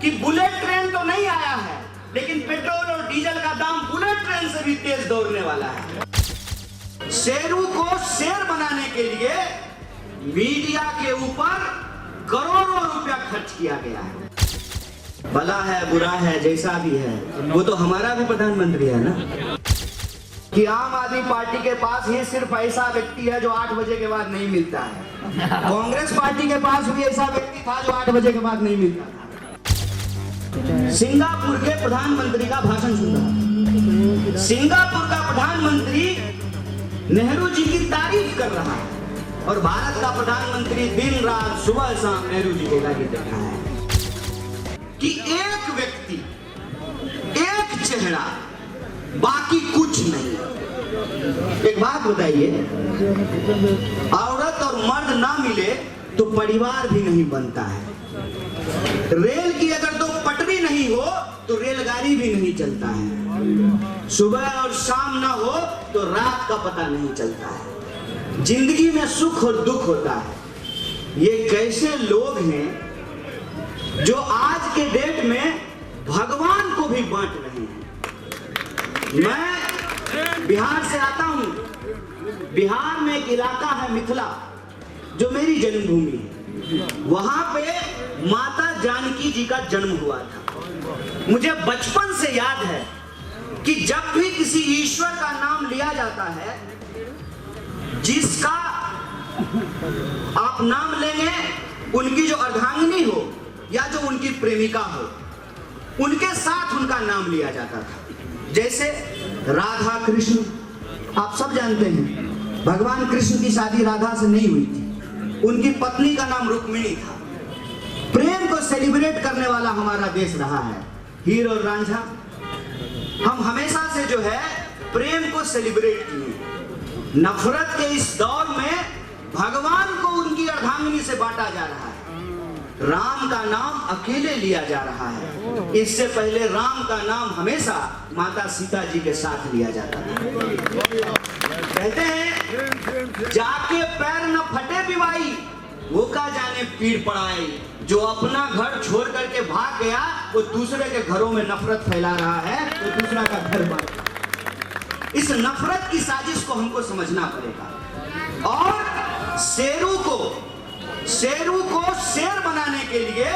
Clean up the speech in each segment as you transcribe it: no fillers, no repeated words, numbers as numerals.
कि bullet train तो नहीं आया है, लेकिन पेट्रोल और डीजल का दाम बुलेट ट्रेन से भी तेज दौड़ने वाला है। शेरू को शेर बनाने के लिए मीडिया के ऊपर करोड़ों रुपया खर्च किया गया है। भला है बुरा है जैसा भी है, वो तो हमारा भी प्रधानमंत्री है ना। कि आम आदमी पार्टी के पास ही सिर्फ ऐसा व्यक्ति है जो 8 बजे के बाद नहीं मिलता है। कांग्रेस पार्टी के पास भी ऐसा व्यक्ति था जो 8 बजे के बाद नहीं मिलता था। सिंगापुर के प्रधानमंत्री का भाषण सुन रहा, सिंगापुर का प्रधानमंत्री नेहरू जी की तारीफ कर रहा है और भारत का प्रधानमंत्री दिन रात सुबह शाम नेहरू जी को गाली दे रहा है कि एक व्यक्ति, एक चेहरा, बाकी कुछ नहीं। एक बात बताइए, औरत और मर्द ना मिले तो परिवार भी नहीं बनता है। रेल की अगर तो पटरी नहीं हो तो रेलगाड़ी भी नहीं चलता है। सुबह और शाम ना हो तो रात का पता नहीं चलता है। जिंदगी में सुख और दुख होता है। ये कैसे लोग हैं जो आज के डेट में भगवान को भी बांट रहे हैं। मैं बिहार से आता हूं। बिहार में एक इलाका है मिथिला, जो मेरी जन्मभूमि है। वहां पे माता जानकी जी का जन्म हुआ था। मुझे बचपन से याद है कि जब भी किसी ईश्वर का नाम लिया जाता है, जिसका आप नाम लेंगे, उनकी जो अर्धांगिनी हो या जो उनकी प्रेमिका हो, उनके साथ उनका नाम लिया जाता था। जैसे राधा कृष्ण, आप सब जानते हैं भगवान कृष्ण की शादी राधा से नहीं हुई थी। उनकी पत्नी का नाम रुक्मिणी था। प्रेम को सेलिब्रेट करने वाला हमारा देश रहा है। हीर और रांझा, हम हमेशा से जो है प्रेम को सेलिब्रेट किए। नफरत के इस दौर में भगवान को उनकी अर्धांगिनी से बांटा जा रहा है। राम का नाम अकेले लिया जा रहा है। इससे पहले राम का नाम हमेशा माता सीता जी के साथ लिया जाता था। कहते हैं जाके पैर न फटे पिवाई, वो का जाने पीड़ पड़ाई। जो अपना घर छोड़ करके भाग गया, वो दूसरे के घरों में नफरत फैला रहा है, तो दूसरा का घर बन। इस नफरत की साजिश को हमको समझना पड़ेगा। और शेरू को शेर बनाने के लिए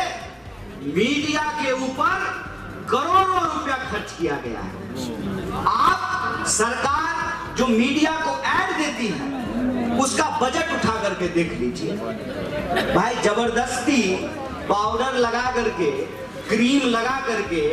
मीडिया के ऊपर करोड़ों रुपया खर्च किया गया है। आप सरकार जो मीडिया को ऐड देती है, उसका बजट उठा करके देख लीजिए भाई। जबरदस्ती पाउडर लगा करके, क्रीम लगा करके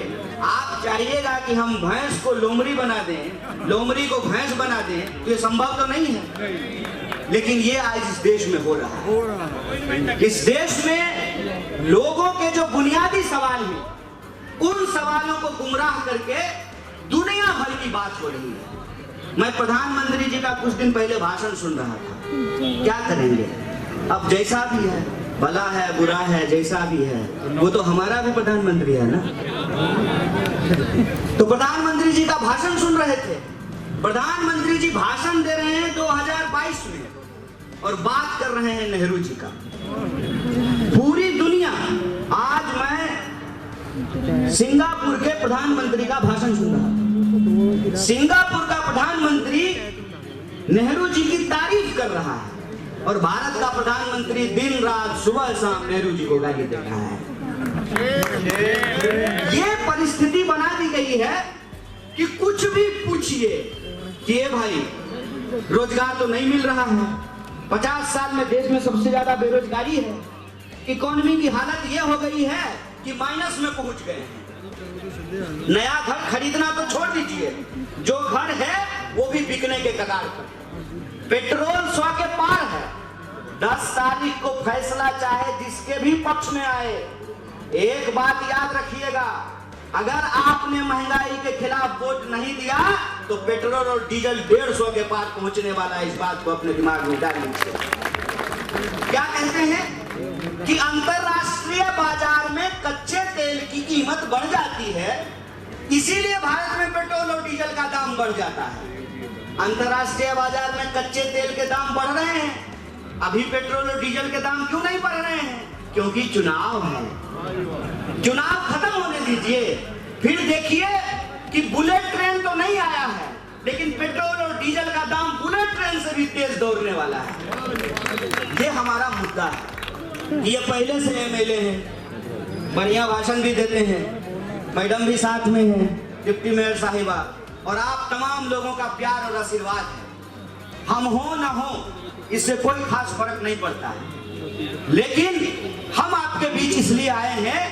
आप चाहिएगा कि हम भैंस को लोमड़ी बना दें, लोमड़ी को भैंस बना दें, तो ये संभव तो नहीं है। लेकिन ये आज इस देश में हो रहा है। इस देश में लोगों के जो बुनियादी सवाल हैं, उन सवालों को गुमराह करके दुनिया भर की बात हो रही है। मैं प्रधानमंत्री जी का कुछ दिन पहले भाषण सुन रहा था। क्या करेंगे, अब जैसा भी है, भला है बुरा है जैसा भी है, वो तो हमारा भी प्रधानमंत्री है ना। तो प्रधानमंत्री जी का भाषण सुन रहे थे। प्रधानमंत्री जी भाषण दे रहे हैं 2022 में और बात कर रहे हैं नेहरू जी का। पूरी दुनिया, आज मैं सिंगापुर के प्रधानमंत्री का भाषण सुन रहा। सिंगापुर का प्रधानमंत्री नेहरू जी की तारीफ कर रहा है और भारत का प्रधानमंत्री दिन रात सुबह शाम नेहरू जी को गाली दे रहा है। ये परिस्थिति बना दी गई है कि कुछ भी पूछिए कि भाई रोजगार तो नहीं मिल रहा है। 50 साल में देश में सबसे ज्यादा बेरोजगारी है। इकोनॉमी की हालत ये हो गई है कि माइनस में पहुंच गए हैं। नया घर खरीदना तो छोड़ दीजिए, जो घर है वो भी बिकने के कगार पर। पेट्रोल 100 के पार है। 10 तारीख को फैसला चाहे जिसके भी पक्ष में आए, एक बात याद रखिएगा, अगर आपने महंगाई के खिलाफ वोट नहीं दिया तो पेट्रोल और डीजल 150 के पार पहुंचने वाला है। इस बात को अपने दिमाग में डाल लीजिए। क्या कहते हैं कि अंतरराष्ट्रीय बाजार में कच्चे तेल की कीमत बढ़ जाती है, इसीलिए भारत में पेट्रोल और डीजल का दाम बढ़ जाता है। अंतरराष्ट्रीय बाजार में कच्चे तेल के दाम बढ़ रहे हैं, अभी पेट्रोल और डीजल के दाम क्यों नहीं बढ़ रहे हैं? क्योंकि चुनाव है। चुनाव खत्म होने दीजिए, फिर देखिए कि बुलेट ट्रेन तो नहीं आया है, लेकिन पेट्रोल और डीजल का दाम बुलेट ट्रेन से भी तेज दौड़ने वाला है। ये हमारा मुद्दा है। ये पहले से एमएलए हैं, बढ़िया भाषण भी देते हैं, मैडम भी साथ में है, डिप्टी मेयर साहिबा, और आप तमाम लोगों का प्यार और आशीर्वाद है। हम हो ना हो इससे कोई खास फर्क नहीं पड़ता है, लेकिन हम आपके बीच इसलिए आए हैं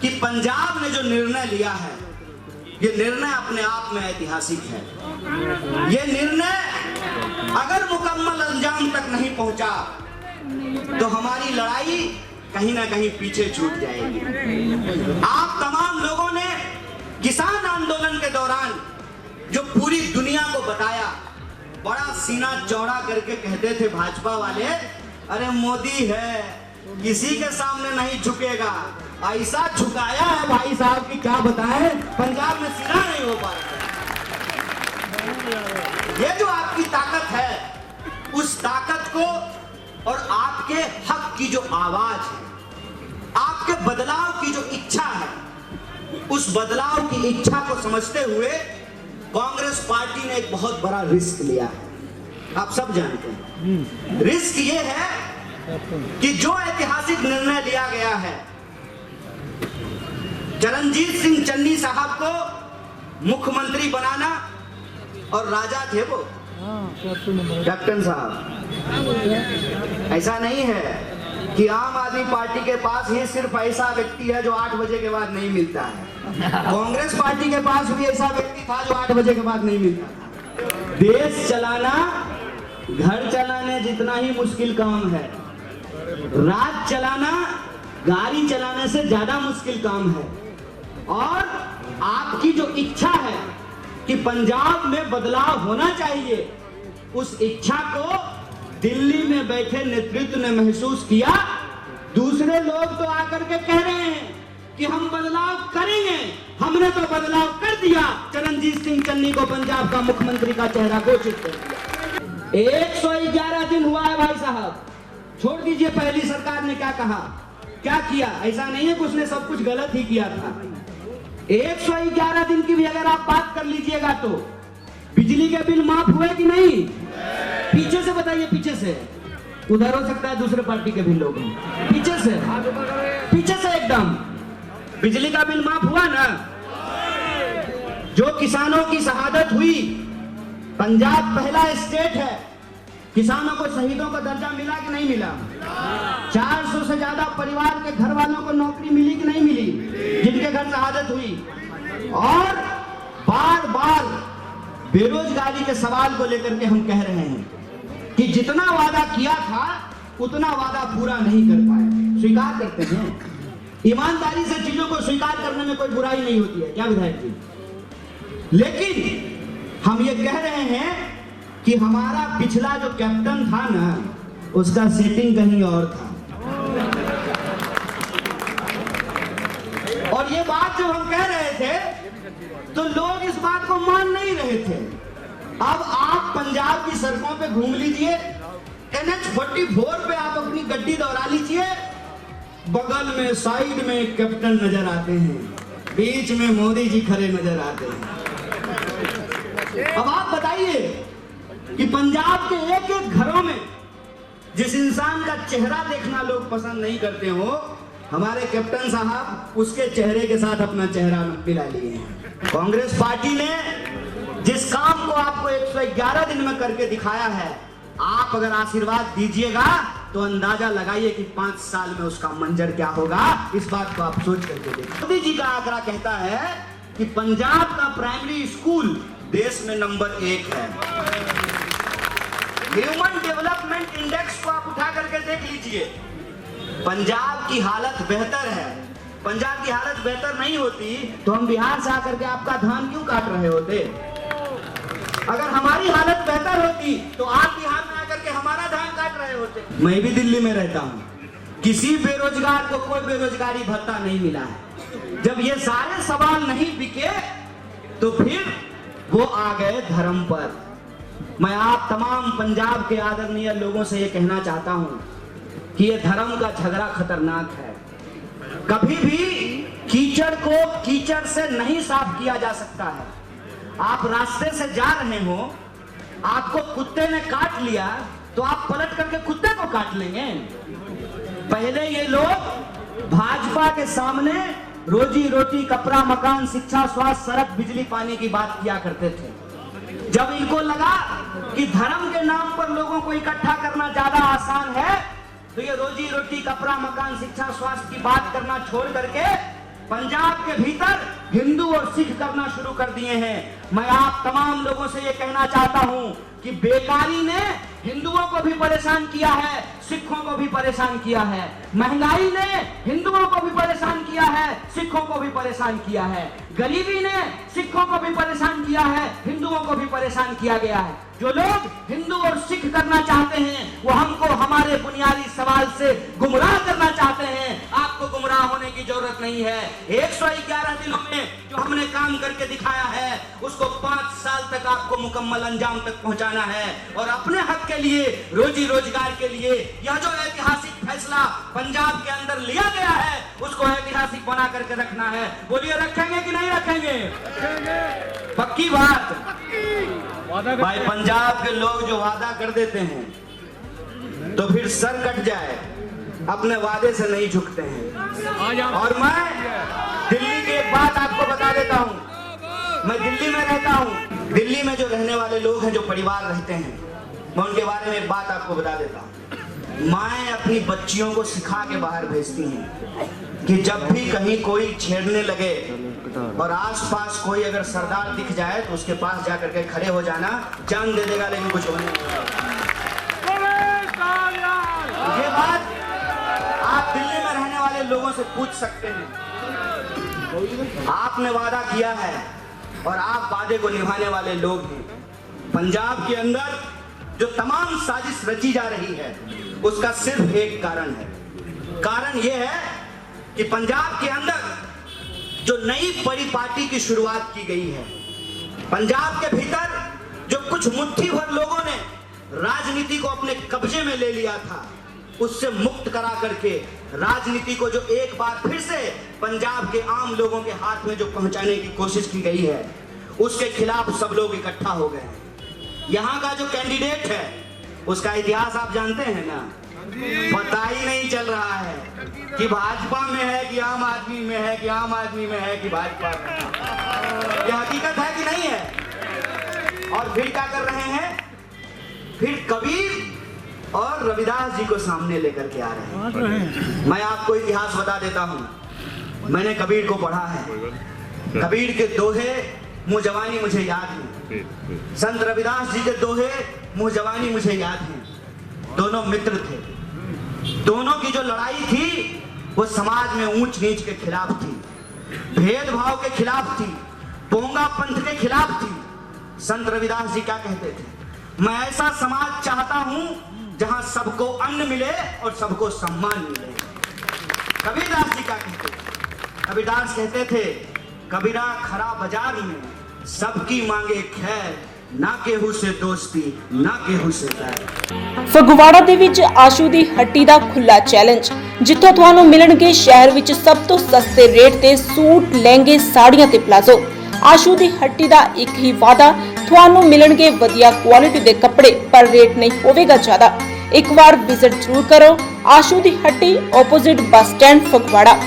कि पंजाब ने जो निर्णय लिया है, ये निर्णय अपने आप में ऐतिहासिक है। ये निर्णय अगर मुकम्मल अंजाम तक नहीं पहुंचा तो हमारी लड़ाई कहीं ना कहीं पीछे छूट जाएगी। आप तमाम लोगों ने किसान आंदोलन के दौरान जो पूरी दुनिया को बताया, बड़ा सीना चौड़ा करके कहते थे भाजपा वाले, अरे मोदी है, किसी के सामने नहीं झुकेगा। ऐसा झुकाया है भाई साहब की क्या बताएं, पंजाब में सीना नहीं हो पा रहा। ये जो आपकी ताकत है, उस ताकत को और आपके हक की जो आवाज है, आपके बदलाव की जो इच्छा है, उस बदलाव की इच्छा को समझते हुए कांग्रेस पार्टी ने एक बहुत बड़ा रिस्क लिया है। आप सब जानते हैं रिस्क ये है कि जो ऐतिहासिक निर्णय लिया गया है, चरणजीत सिंह चन्नी साहब को मुख्यमंत्री बनाना, और राजा थे वो कैप्टन साहब। ऐसा नहीं है कि आम आदमी पार्टी के पास ही सिर्फ ऐसा व्यक्ति है जो 8 बजे के बाद नहीं मिलता है। कांग्रेस पार्टी के पास भी ऐसा व्यक्ति था जो 8 बजे के बाद नहीं मिलता था। देश चलाना घर चलाने जितना ही मुश्किल काम है, राज चलाना गाड़ी चलाने से ज्यादा मुश्किल काम है। और आपकी जो इच्छा है कि पंजाब में बदलाव होना चाहिए, उस इच्छा को दिल्ली में बैठे नेतृत्व ने महसूस किया। दूसरे लोग तो आकर के कह रहे हैं कि हम बदलाव करेंगे, हमने तो बदलाव कर दिया, चरणजीत सिंह चन्नी को पंजाब का मुख्यमंत्री का चेहरा घोषित कर दिया। 111 दिन हुआ है भाई साहब, छोड़ दीजिए पहली सरकार ने क्या कहा क्या किया। ऐसा नहीं है कि उसने सब कुछ गलत ही किया था। 111 दिन की भी अगर आप बात कर लीजिएगा तो बिजली के बिल माफ हुए कि नहीं? पीछे से बताइए, पीछे से, उधर हो सकता है दूसरे पार्टी के भी लोग, पीछे से एकदम बिजली का बिल माफ हुआ ना? जो किसानों की शहादत हुई, पंजाब पहला स्टेट है, किसानों को शहीदों का दर्जा मिला कि नहीं मिला? 400 से ज्यादा परिवार के घर वालों को नौकरी मिली कि नहीं मिली, जिनके घर शहादत हुई। और बार बार बेरोजगारी के सवाल को लेकर के हम कह रहे हैं कि जितना वादा किया था उतना वादा पूरा नहीं कर पाए। स्वीकार करते हैं, ईमानदारी से चीजों को स्वीकार करने में कोई बुराई नहीं होती है, क्या विधायक जी? लेकिन हम ये कह रहे हैं कि हमारा पिछला जो कैप्टन था ना, उसका सेटिंग कहीं और था। और ये बात जब हम कह रहे थे तो लोग इस बात को मान नहीं रहे थे। अब आप पंजाब की सड़कों पे घूम लीजिए, NH-44 पे आप अपनी गड्डी दौड़ा लीजिए, बगल में साइड में कैप्टन नजर आते हैं, बीच में मोदी जी खड़े नजर आते हैं। अब आप बताइए कि पंजाब के एक एक घरों में जिस इंसान का चेहरा देखना लोग पसंद नहीं करते हो, हमारे कैप्टन साहब उसके चेहरे के साथ अपना चेहरा मिला लिए हैं। कांग्रेस पार्टी ने जिस काम को आपको 111 दिन में करके दिखाया है, आप अगर आशीर्वाद दीजिएगा तो अंदाजा लगाइए कि 5 साल में उसका मंजर क्या होगा। इस बात को आप सोच करके देखिए। मोदी जी का आंकड़ा कहता है कि पंजाब का प्राइमरी स्कूल देश में नंबर 1 है। ह्यूमन डेवलपमेंट इंडेक्स को आप उठा करके देख लीजिए, पंजाब की हालत बेहतर है। पंजाब की हालत बेहतर नहीं होती तो हम बिहार से आकर के आपका धान क्यों काट रहे होते? अगर हमारी हालत बेहतर होती तो आप बिहार में आकर के हमारा धान काट रहे होते। मैं भी दिल्ली में रहता हूँ, किसी बेरोजगार को कोई बेरोजगारी भत्ता नहीं मिला है। जब ये सारे सवाल नहीं बिके तो फिर वो आ गए धर्म पर। मैं आप तमाम पंजाब के आदरणीय लोगों से ये कहना चाहता हूँ कि ये धर्म का झगड़ा खतरनाक है। कभी भी कीचड़ को कीचड़ से नहीं साफ किया जा सकता है। आप रास्ते से जा रहे हो, आपको कुत्ते ने काट लिया तो आप पलट करके कुत्ते को काट लेंगे? पहले ये लोग भाजपा के सामने रोजी रोटी, कपड़ा, मकान, शिक्षा, स्वास्थ्य, सड़क, बिजली, पानी की बात किया करते थे। जब इनको लगा कि धर्म के नाम पर लोगों को इकट्ठा करना ज्यादा आसान है, तो ये रोजी रोटी, कपड़ा, मकान, शिक्षा, स्वास्थ्य की बात करना छोड़ करके पंजाब के भीतर हिंदू और सिख करना शुरू कर दिए हैं। मैं आप तमाम लोगों से ये कहना चाहता हूं कि बेकारी ने हिंदुओं को भी परेशान किया है, सिखों को भी परेशान किया है। महंगाई ने हिंदुओं को भी परेशान किया है, सिखों को भी परेशान किया है। गरीबी ने सिखों को भी परेशान किया है, हिंदुओं को भी परेशान किया गया है। जो लोग हिंदू और सिख करना चाहते हैं वो हमको हमारे बुनियादी सवाल से गुमराह करना चाहते हैं। आपको गुमराह होने की जरूरत नहीं है। 111 दिनों में जो हमने काम करके दिखाया है उसको 5 साल तक आपको मुकम्मल अंजाम तक पहुंचाना है। और अपने हक के लिए, रोजी रोजगार के लिए यह जो ऐतिहासिक फैसला पंजाब के अंदर लिया गया है उसको ऐतिहासिक बना करके रखना है। बोलिए, रखेंगे कि नहीं रखेंगे? पक्की बात। भाई, पंजाब के लोग जो वादा कर देते हैं तो फिर सर कट जाए, अपने वादे से नहीं झुकते हैं। और मैं दिल्ली की एक बात आपको बता देता हूं। मैं दिल्ली में रहता हूं। दिल्ली में जो रहने वाले लोग हैं, जो परिवार रहते हैं, मैं उनके बारे में एक बात आपको बता देता हूं। माएं अपनी बच्चियों को सिखा के बाहर भेजती हैं कि जब भी कहीं कोई छेड़ने लगे और आसपास कोई अगर सरदार दिख जाए तो उसके पास जाकर के खड़े हो जाना, जान दे देगा लेकिन कुछ होने नहीं। ये बात आप दिल्ली में रहने वाले लोगों से पूछ सकते हैं। आपने वादा किया है और आप वादे को निभाने वाले लोग हैं। पंजाब के अंदर जो तमाम साजिश रची जा रही है उसका सिर्फ एक कारण है। कारण यह है कि पंजाब के अंदर जो नई बड़ी पार्टी की शुरुआत की गई है, पंजाब के भीतर जो कुछ मुट्ठी भर लोगों ने राजनीति को अपने कब्जे में ले लिया था, उससे मुक्त करा करके राजनीति को जो एक बार फिर से पंजाब के आम लोगों के हाथ में जो पहुंचाने की कोशिश की गई है, उसके खिलाफ सब लोग इकट्ठा हो गए हैं। यहाँ का जो कैंडिडेट है उसका इतिहास आप जानते हैं ना? पता ही नहीं चल रहा है कि भाजपा में है कि आम आदमी में है, कि आम आदमी में है कि भाजपा में। यह हकीकत है कि नहीं है? और फिर क्या कर रहे हैं? फिर कबीर और रविदास जी को सामने लेकर के आ रहे हैं। मैं आपको इतिहास बता देता हूं। मैंने कबीर को पढ़ा है। कबीर के दोहे मुँह जवानी मुझे याद है। संत रविदास जी के दोहे मुँह जवानी मुझे याद है। दोनों मित्र थे। दोनों की जो लड़ाई थी वो समाज में ऊंच नीच के खिलाफ थी, भेदभाव के खिलाफ थी, पोंगा पंथ के खिलाफ थी। संत रविदास जी क्या कहते थे? मैं ऐसा समाज चाहता हूं जहां सबको अन्न मिले और सबको सम्मान मिले। कबीरदास जी क्या कहते थे? कबीरदास कहते थे, कबीरा खरा बाजार में सबकी मांगे खैर, ना केहू से दोस्ती ना केहू से बैर। ਫਗਵਾੜਾ ਦੇ ਵਿੱਚ ਆਸ਼ੂ ਦੀ ਹੱਟੀ ਦਾ ਖੁੱਲਾ ਚੈਲੰਜ, ਜਿੱਥੋਂ ਤੁਹਾਨੂੰ ਮਿਲਣਗੇ ਸ਼ਹਿਰ ਵਿੱਚ ਸਭ ਤੋਂ ਸਸਤੇ ਰੇਟ ਤੇ ਸੂਟ, ਲਹਿੰਗੇ, ਸਾੜੀਆਂ ਤੇ ਪਲਾਜ਼ੋ। ਆਸ਼ੂ ਦੀ ਹੱਟੀ ਦਾ ਇੱਕ ਹੀ ਵਾਅਦਾ, ਤੁਹਾਨੂੰ ਮਿਲਣਗੇ ਵਧੀਆ ਕੁਆਲਿਟੀ ਦੇ ਕੱਪੜੇ, ਪਰ ਰੇਟ ਨਹੀਂ ਹੋਵੇਗਾ ਜ਼ਿਆਦਾ। ਇੱਕ ਵਾਰ ਵਿਜ਼ਿਟ ਜ਼ਰੂਰ ਕਰੋ ਆਸ਼ੂ ਦੀ ਹੱਟੀ, ਆਪੋਜ਼ਿਟ ਬੱਸ ਸਟੈਂਡ, ਫਗਵਾੜਾ।